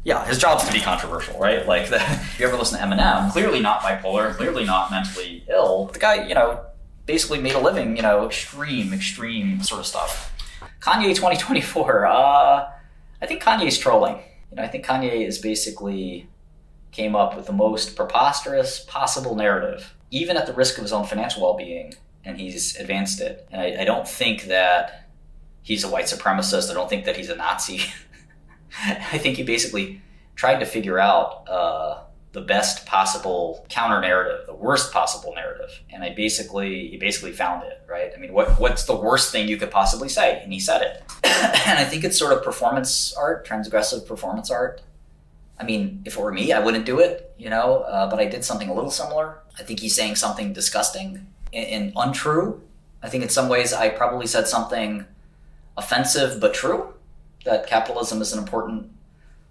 Yeah, his job's to be controversial, right? Like, if you ever listen to Eminem, clearly not bipolar, clearly not mentally ill. The guy, basically made a living, extreme sort of stuff. Kanye 2024, I think Kanye's trolling. I think Kanye is basically came up with the most preposterous possible narrative, even at the risk of his own financial well-being, and he's advanced it. And I don't think that he's a white supremacist. I don't think that he's a Nazi. I think he basically tried to figure out the best possible counter narrative, the worst possible narrative. And he basically found it, right? I mean, what's the worst thing you could possibly say? And he said it. And I think it's sort of performance art, transgressive performance art. I mean, if it were me, I wouldn't do it, but I did something a little similar. I think he's saying something disgusting and untrue. I think in some ways I probably said something offensive but true, that capitalism is an important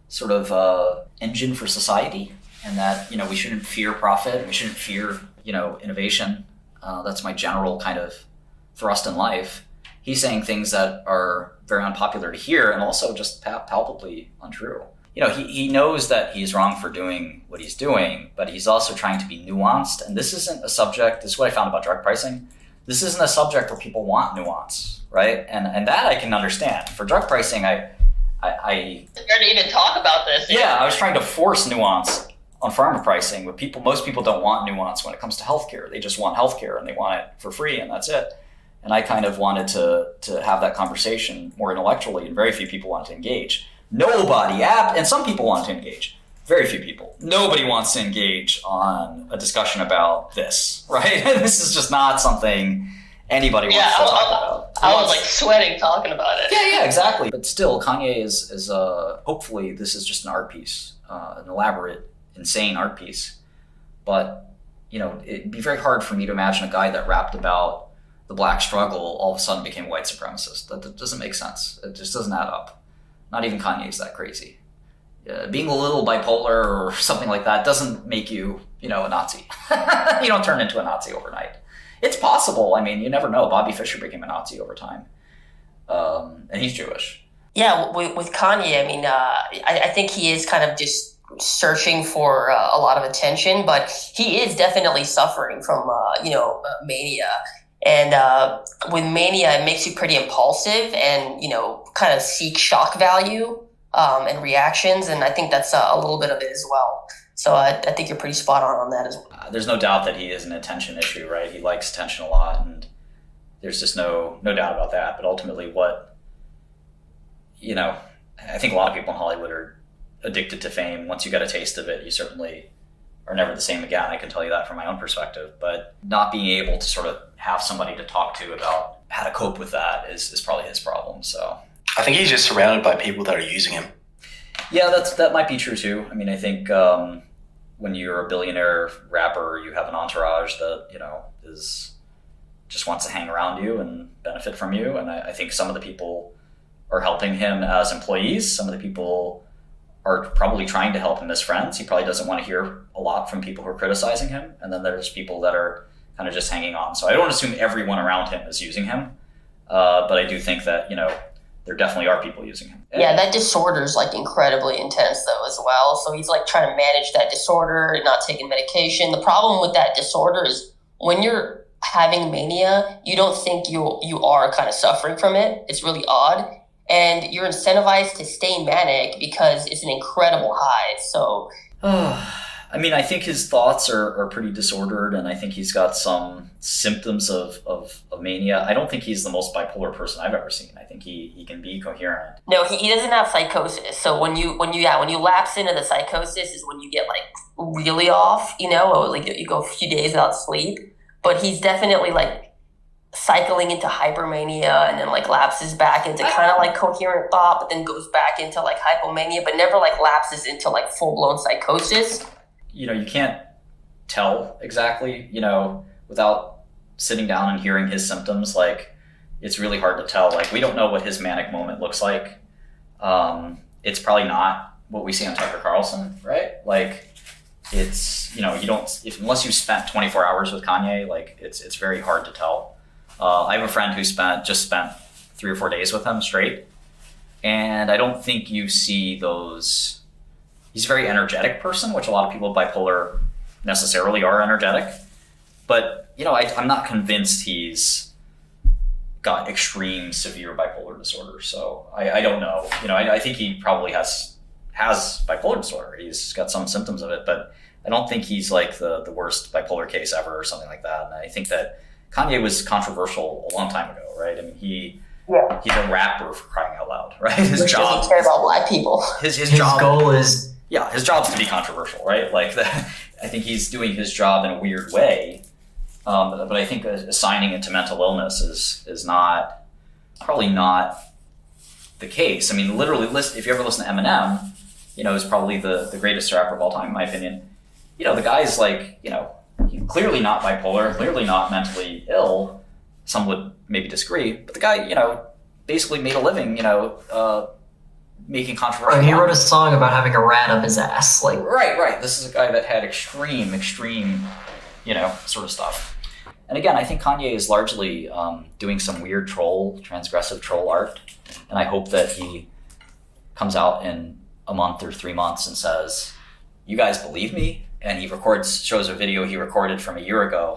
sort of engine for society, and that, we shouldn't fear profit, and we shouldn't fear, innovation. That's my general kind of thrust in life. He's saying things that are very unpopular to hear and also just palpably untrue. He knows that he's wrong for doing what he's doing, but he's also trying to be nuanced. And this isn't a subject, this is what I found about drug pricing. This isn't a subject where people want nuance, right? And that I can understand. For drug pricing, I to even talk about this. Yeah, I was trying to force nuance on pharma pricing, but most people don't want nuance when it comes to healthcare. They just want healthcare and they want it for free, and that's it. And I kind of wanted to have that conversation more intellectually, and very few people wanted to engage. And some people want to engage. Very few people. Nobody wants to engage on a discussion about this, right? This is just not something anybody wants to talk about. I was sweating talking about it. Yeah, exactly. But still, Kanye is hopefully this is just an art piece, an elaborate, insane art piece. But, it'd be very hard for me to imagine a guy that rapped about the black struggle all of a sudden became white supremacist. That doesn't make sense. It just doesn't add up. Not even Kanye's that crazy. Being a little bipolar or something like that doesn't make you, a Nazi. You don't turn into a Nazi overnight. It's possible. I mean, you never know. Bobby Fischer became a Nazi over time. And he's Jewish. Yeah, with Kanye, I mean, I think he is kind of just searching for a lot of attention, but he is definitely suffering from, mania. And with mania, it makes you pretty impulsive and, kind of seek shock value and reactions. And I think that's a little bit of it as well. So I think you're pretty spot on that as well. There's no doubt that he is an attention issue, right? He likes attention a lot, and there's just no doubt about that. But ultimately I think a lot of people in Hollywood are addicted to fame. Once you get a taste of it, you certainly are never the same again. I can tell you that from my own perspective. But not being able to sort of have somebody to talk to about how to cope with that is probably his problem. So I think he's just surrounded by people that are using him. Yeah, that might be true too. I mean, I think when you're a billionaire rapper, you have an entourage that, just wants to hang around you and benefit from you. And I think some of the people are helping him as employees. Some of the people are probably trying to help him as friends. He probably doesn't want to hear a lot from people who are criticizing him. And then there's people that are kind of just hanging on. So I don't assume everyone around him is using him. But I do think that, there definitely are people using him. Yeah, that disorder is incredibly intense though as well. So he's trying to manage that disorder and not taking medication. The problem with that disorder is when you're having mania, you don't think you are kind of suffering from it. It's really odd. And you're incentivized to stay manic because it's an incredible high. So I mean, I think his thoughts are pretty disordered, and I think he's got some symptoms of mania. I don't think he's the most bipolar person I've ever seen. I think he can be coherent. No, he doesn't have psychosis. So when you lapse into the psychosis is when you get really off, you go a few days without sleep. But he's definitely cycling into hypermania and then lapses back into kind of coherent thought, but then goes back into hypomania, but never lapses into full-blown psychosis. You can't tell exactly, without sitting down and hearing his symptoms. It's really hard to tell. We don't know what his manic moment looks like. It's probably not what we see on Tucker Carlson, right? It's, unless you spent 24 hours with Kanye, it's very hard to tell. I have a friend who just spent 3 or 4 days with him straight. And I don't think you see those he's a very energetic person, which a lot of people with bipolar necessarily are energetic. But, you know, I'm not convinced he's got extreme severe bipolar disorder. So I don't know. You know, I think he probably has bipolar disorder. He's got some symptoms of it, but I don't think he's like the worst bipolar case ever or something like that. And I think that Kanye was controversial a long time ago, right? I mean, he's a rapper, for crying out loud, right? His job doesn't care about black people. His goal is his job's to be controversial, right? Like I think he's doing his job in a weird way. But I think assigning it to mental illness is probably not the case. I mean, literally, if you ever listen to Eminem, you know, is probably the greatest rapper of all time, in my opinion. You know, the guy's like, you know, clearly not bipolar, clearly not mentally ill. Some would maybe disagree, but the guy, you know, basically made a living, you know, making controversial. Right, he wrote a song about having a rat up his ass. Like, right. This is a guy that had extreme, you know, sort of stuff. And again, I think Kanye is largely doing some weird transgressive troll art. And I hope that he comes out in a month or 3 months and says, you guys believe me? And he shows a video he recorded from a year ago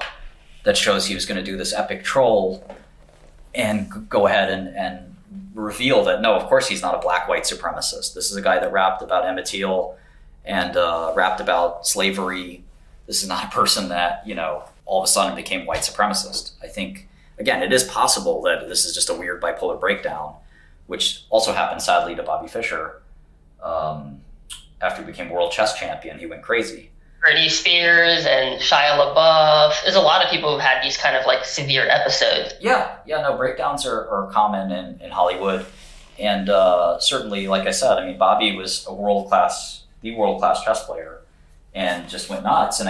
that shows he was going to do this epic troll and go ahead and reveal that, no, of course he's not a black white supremacist. This is a guy that rapped about Emmett Till and rapped about slavery. This is not a person that, you know, all of a sudden became white supremacist. I think, again, it is possible that this is just a weird bipolar breakdown, which also happened sadly to Bobby Fischer. After he became world chess champion, he went crazy. Britney Spears and Shia LaBeouf. There's a lot of people who've had these kind of like severe episodes. No, breakdowns are common in Hollywood. And certainly, like I said, I mean, Bobby was the world-class chess player and just went nuts, and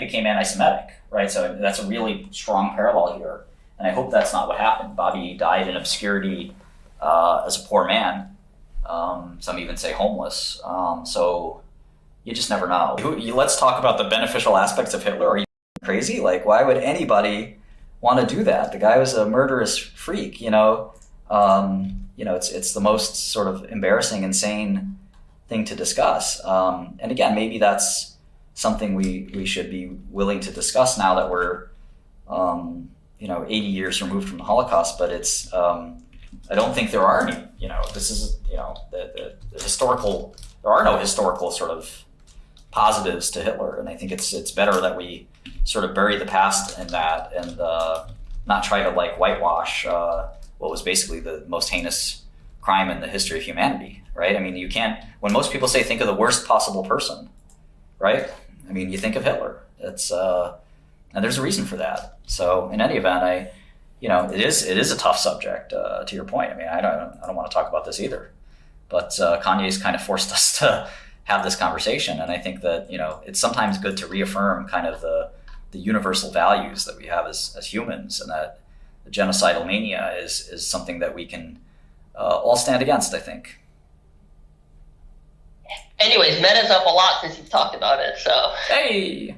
became anti-Semitic, right? So that's a really strong parallel here. And I hope that's not what happened. Bobby died in obscurity as a poor man. Some even say homeless. So you just never know. Let's talk about the beneficial aspects of Hitler. Are you crazy? Like, why would anybody want to do that? The guy was a murderous freak, you know? It's the most sort of embarrassing, insane thing to discuss. And again, maybe that's something we should be willing to discuss now that we're, 80 years removed from the Holocaust, but it's, I don't think there are any, this is, the historical, there are no historical sort of positives to Hitler. And I think it's better that we sort of bury the past in that and not try to like whitewash what was basically the most heinous crime in the history of humanity, right? I mean, you can't, when most people say think of the worst possible person, right? I mean, you think of Hitler. It's, and there's a reason for that. So in any event, it is a tough subject, to your point. I mean, I don't want to talk about this either, but Kanye's kind of forced us to have this conversation. And I think that, it's sometimes good to reaffirm kind of the universal values that we have as humans, and that the genocidal mania is something that we can all stand against, I think. Anyways, meta's up a lot since you've talked about it, so. Hey!